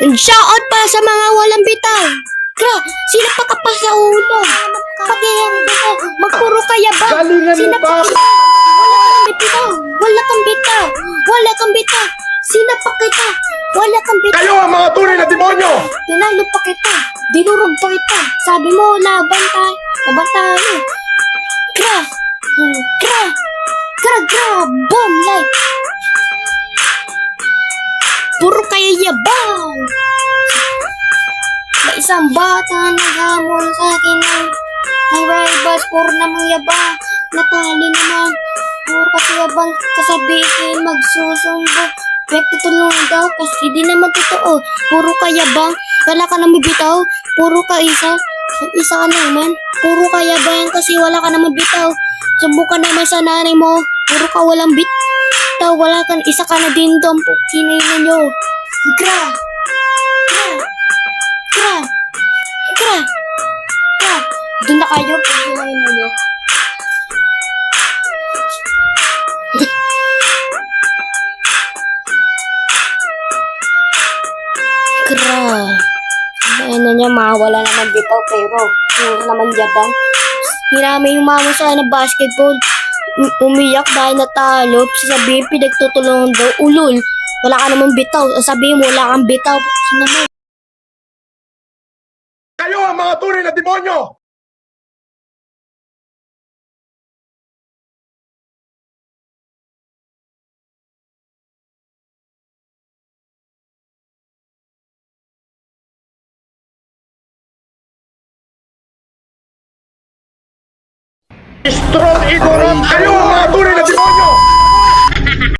Shoutout pa sa mga walang bitaw. Kra, sino pa ka pa sa ulo? Pati yung bitaw, magpuro kaya ba? Galingan mo Sino pa! Wala kang bitaw. Wala kang bitaw. Sino pa kita? Wala kang bitaw. Kayo ang mga tunay na demonyo! Tinalo pa kita. Dinurog pa kita. Sabi mo, laban tayo. Laban tayo. Kra. Kra. Kra, kra. Bomb like. Puro kayo yabang. May isang bata naghamon sa akin ng rivals. Puro namang yabang. Natali naman. Puro kasi yabang. Sasabihin magsusumbong. Pwede tulungan daw kasi di naman totoo. Puro ka yabang. Wala ka naman bitaw. Puro ka isa. Isa ka naman. Puro ka yabang kasi wala ka naman bitaw. Subukan naman sa nanay mo. Puro ka walang bitaw. Wala ka. Isa ka na din dom. Kinayin nyo. Gra. Gra. Gra. Gra. Gra. Doon na kayo. Kinayin nyo. Gra. Ano niya, mawala naman bitaw pero puro naman yabang. Hinami yung mama sa na basketball. Umiyak dahil natalo. Sabihin, pinagtutulungan daw. Ulol. Wala ka naman bitaw. Sabihin mo, wala kang bitaw. Sino mo? Kayo ang mga tunay na demonyo! Strong ignorant! Kayo ang mga tunay na demonyo!